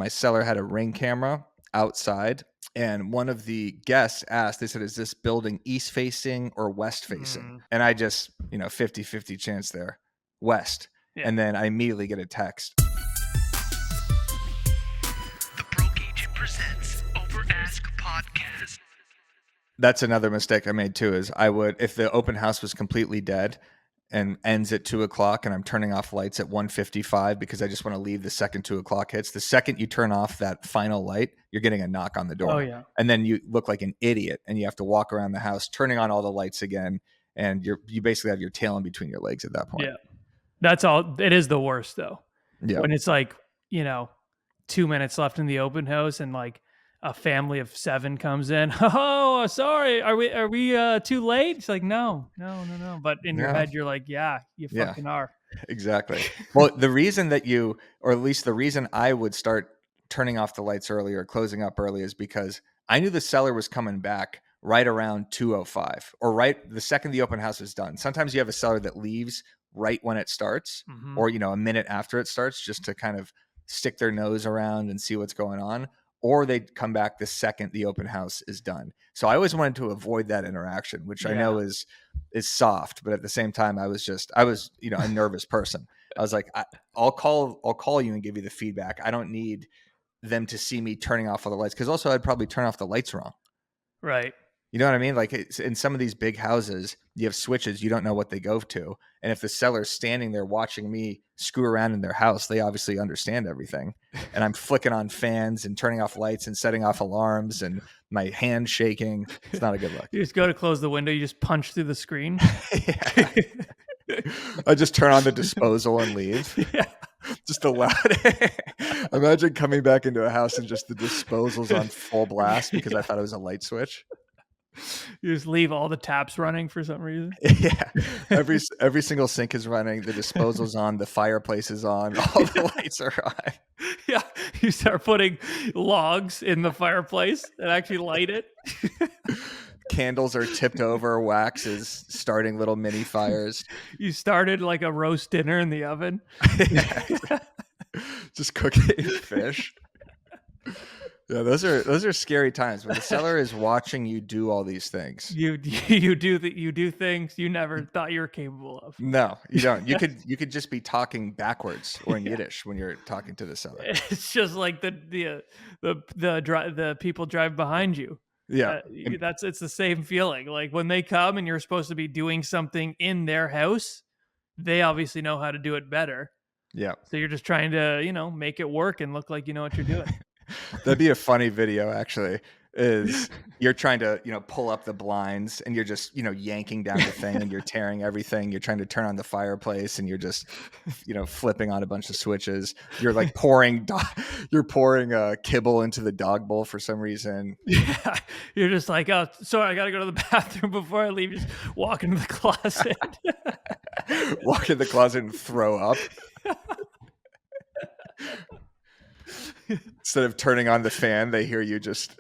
My seller had a Ring camera outside, and one of the guests asked, they said, "Is this building east facing or west facing?" Mm, And I just, 50-50 chance there, west. yeah. And then I immediately get a text. The Broke Agent presents Over Ask Podcast. That's another mistake I made too, is I would, if the open house was completely dead and ends at 2:00 and I'm turning off lights at 1:55 because I just want to leave the second 2:00 hits. The second you turn off that final light, you're getting a knock on the door. Oh, yeah. And then you look like an idiot and you have to walk around the house turning on all the lights again. And you basically have your tail in between your legs at that point. Yeah. That's all. It is the worst though. Yeah. When it's like, 2 minutes left in the open house and like a family of 7 comes in. Oh, sorry. Are we too late? It's like, no. But in your No. head, you're like, yeah, you Yeah. fucking are. Exactly. Well, the reason that or at least the reason I would start turning off the lights early or closing up early is because I knew the seller was coming back right around 2:05 or right the second the open house is done. Sometimes you have a seller that leaves right when it starts Mhm. or, a minute after it starts just to kind of stick their nose around and see what's going on. Or they come back the second the open house is done. So I always wanted to avoid that interaction, which I know is soft, but at the same time, I was a nervous person. I was like, I'll call you and give you the feedback. I don't need them to see me turning off all the lights, because also I'd probably turn off the lights wrong. Right. You know what I mean? Like in some of these big houses, you have switches, you don't know what they go to. And if the seller's standing there watching me screw around in their house, they obviously understand everything. And I'm flicking on fans and turning off lights and setting off alarms and my hand shaking. It's not a good look. You just go to close the window, you just punch through the screen. Yeah. I just turn on the disposal and leave. Yeah. Just allow it. Imagine coming back into a house and just the disposal's on full blast because I thought it was a light switch. You just leave all the taps running for some reason. Yeah, every single sink is running. The disposal's on. The fireplace is on. All the lights are on. Yeah, you start putting logs in the fireplace and actually light it. Candles are tipped over. Wax is starting little mini fires. You started like a roast dinner in the oven. Just cooking fish. Yeah, those are scary times when the seller is watching you do all these things. You do things you never thought you were capable of. No, you don't. You could just be talking backwards or in Yiddish when you're talking to the seller. It's just like the people drive behind you. Yeah, It's the same feeling. Like when they come and you're supposed to be doing something in their house, they obviously know how to do it better. Yeah. So you're just trying to, make it work and look like you know what you're doing. That'd be a funny video, actually, is you're trying to, pull up the blinds and you're just, yanking down the thing and you're tearing everything. You're trying to turn on the fireplace and you're just, flipping on a bunch of switches. You're like pouring kibble into the dog bowl for some reason. Yeah. You're just like, oh, sorry, I got to go to the bathroom before I leave. Just walk into the closet. Walk in the closet and throw up. Instead of turning on the fan, they hear you just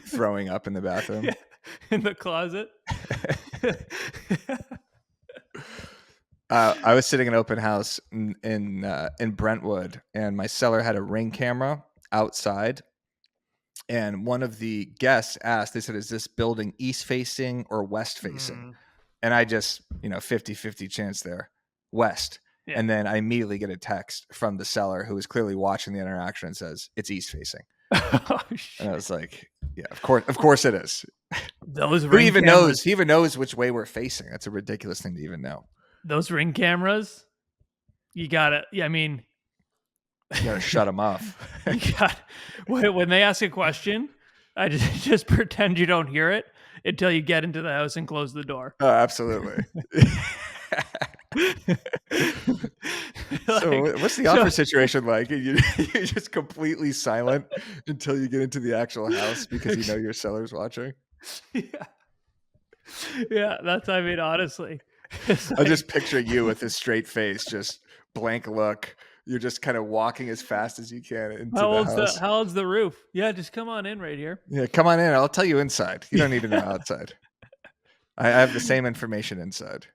throwing up in the bathroom. Yeah, in the closet. I was sitting in an open house in Brentwood, and my seller had a Ring camera outside. And one of the guests asked, they said, "Is this building east facing or west facing?" And I just, 50-50 chance there, west. Yeah. And then I immediately get a text from the seller who was clearly watching the interaction and says, "It's east facing." Oh, and I was like, yeah, of course it is. Who even knows? He even knows which way we're facing. That's a ridiculous thing to even know. Those Ring cameras, you gotta. Yeah, I mean, you gotta shut them off. When they ask a question, I just pretend you don't hear it until you get into the house and close the door. Oh, absolutely. So what's the offer situation like? You're just completely silent until you get into the actual house because you know your seller's watching? Yeah, honestly. I just picture you with a straight face, just blank look. You're just kind of walking as fast as you can into the house. How old's the roof? Yeah, just come on in right here. Yeah, come on in. I'll tell you inside. You don't need to know outside. I have the same information inside.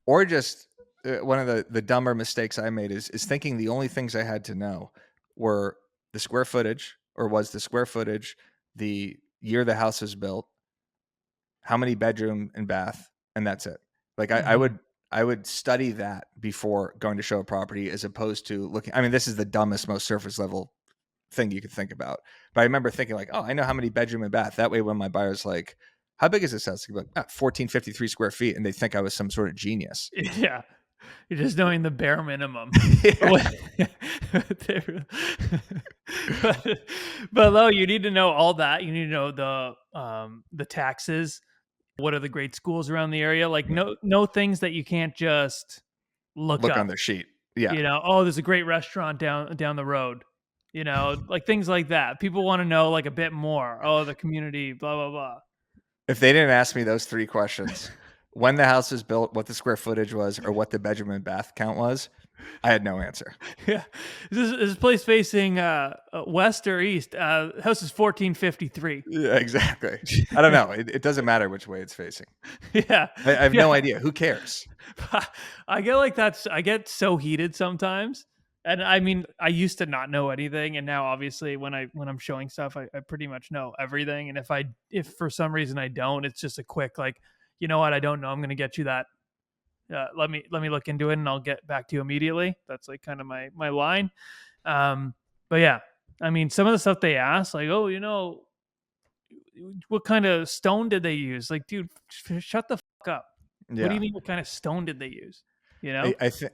Or just one of the dumber mistakes I made is thinking the only things I had to know were the square footage, or was the square footage, the year the house was built, how many bedroom and bath, and that's it. Like I would study that before going to show a property, as opposed to looking. I mean, this is the dumbest, most surface level thing you could think about. But I remember thinking like, oh, I know how many bedroom and bath. That way, when my buyer's like, how big is this house? I'd be like, 1453 square feet. And they think I was some sort of genius. Yeah. You're just knowing the bare minimum. Yeah. but, but no, you need to know all that. You need to know the taxes. What are the great schools around the area? Like know things that you can't just look Look on up. their sheet. Yeah. You know, oh, there's a great restaurant down the road. You know, like things like that. People want to know like a bit more. Oh, the community, blah blah blah. If they didn't ask me those 3 questions, when the house was built, what the square footage was, or what the bedroom and bath count was, I had no answer. Yeah, is this place facing west or east? House is 1453. Yeah, exactly. I don't know. It doesn't matter which way it's facing. Yeah, I have yeah. no idea. Who cares? I get like I get so heated sometimes. And I mean, I used to not know anything, and now obviously when I'm showing stuff, I pretty much know everything. And if for some reason I don't, it's just a quick like, you know what, I don't know. I'm gonna get you that. Let me look into it, and I'll get back to you immediately. That's like kind of my line. But yeah, I mean, some of the stuff they ask, like, oh, you know, what kind of stone did they use? Like, dude, shut the fuck up. What do Yeah. you mean? What kind of stone did they use? You know? I think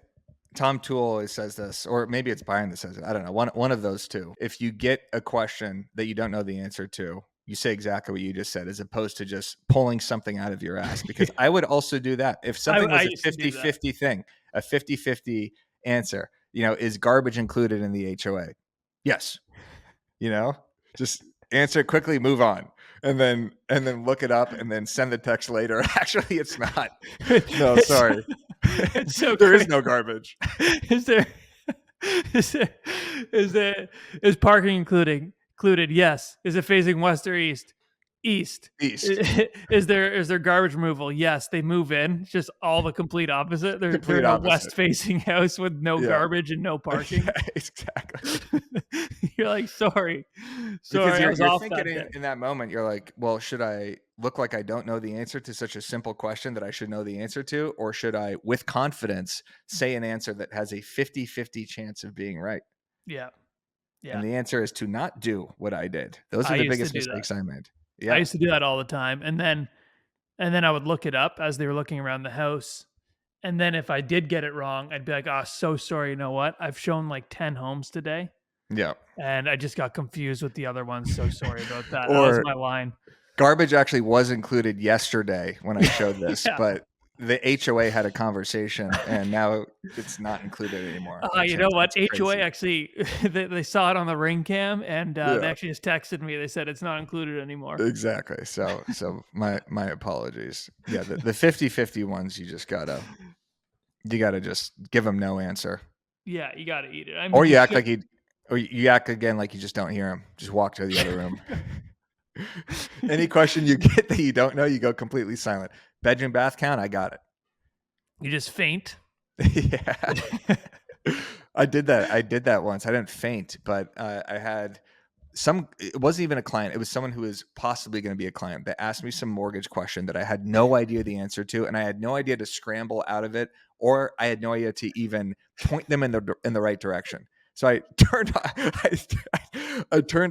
Tom Toole always says this, or maybe it's Byron that says it. I don't know. One of those two. If you get a question that you don't know the answer to, you say exactly what you just said, as opposed to just pulling something out of your ass. Because I would also do that. If something was I a used to do that. 50-50 thing, a 50-50 answer, you know, is garbage included in the HOA? Yes. You know, just answer it quickly, move on. And then look it up and then send the text later. Actually, it's not. No, sorry. It's so There is crazy. no garbage. Is there is parking included? Yes. Is it facing west or east? East. East. Is there garbage removal? Yes. They move in. It's just all the complete opposite. They're Complete in a opposite. west facing house with no Yeah. garbage and no parking. Yeah, exactly. You're like, sorry, Because I you're, was you're off thinking that day. in that moment, you're like, well, should I look like I don't know the answer to such a simple question that I should know the answer to? Or should I, with confidence, say an answer that has a 50-50 chance of being right? Yeah. Yeah. And the answer is to not do what I did. Those are I the used to biggest do that. mistakes I made. I Yeah. used to do that all the time. And then I would look it up as they were looking around the house. And then if I did get it wrong, I'd be like, oh, so sorry. You know what? I've shown like 10 homes today. Yeah. And I just got confused with the other ones. So sorry about that. That Or was my line. garbage actually was included yesterday when I showed this, Yeah. but the HOA had a conversation and now it's not included anymore. You know what? It's HOA crazy. actually, they saw it on the ring cam, and Yeah. they actually just texted me. They said it's not included anymore. Exactly. So my apologies. Yeah, the 50-50 ones, you gotta just give them no answer. Yeah, you got to eat it. I mean, Or you act again like you just don't hear them. Just walk to the other room. Any question you get that you don't know, you go completely silent. Bedroom bath count, I got it. You just faint. Yeah. I did that once. I didn't faint, but I had it wasn't even a client. It was someone who was possibly going to be a client that asked me some mortgage question that I had no idea the answer to, and I had no idea to scramble out of it, or I had no idea to even point them in the right direction. So I turned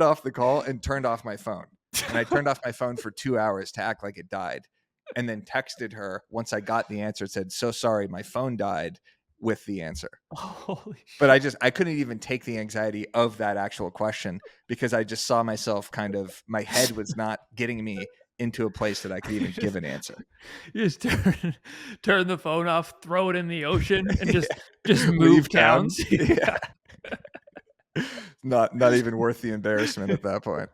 off the call and turned off my phone. And I turned off my phone for 2 hours to act like it died, and then texted her once I got the answer. It said, "So sorry, my phone died," with the answer. Holy shit. But I couldn't even take the anxiety of that actual question because I just saw myself my head was not getting me into a place that I could even give an answer. You just turn the phone off, throw it in the ocean, and just Leave move town. towns. Yeah. Not even worth the embarrassment at that point.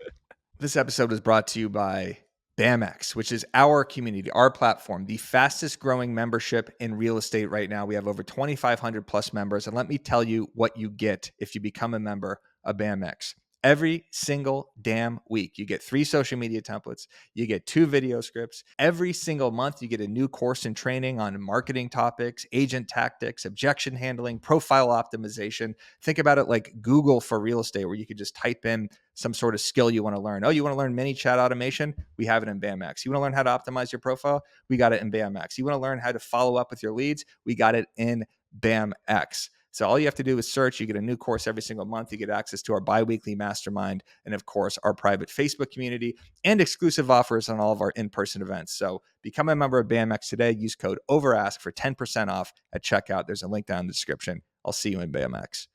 This episode was brought to you by BAMX, which is our community, our platform, the fastest growing membership in real estate right now. We have over 2,500 plus members. And let me tell you what you get if you become a member of BAMX. every single damn week. You get 3 social media templates. You get 2 video scripts. Every single month, you get a new course and training on marketing topics, agent tactics, objection handling, profile optimization. Think about it like Google for real estate, where you could just type in some sort of skill you want to learn. Oh, you want to learn mini chat automation? We have it in BAMX. You want to learn how to optimize your profile? We got it in BAMX. You want to learn how to follow up with your leads? We got it in BAMX. So all you have to do is search. You get a new course every single month. You get access to our bi-weekly mastermind and, of course, our private Facebook community and exclusive offers on all of our in-person events. So become a member of BAMX today. Use code OVERASK for 10% off at checkout. There's a link down in the description. I'll see you in BAMX.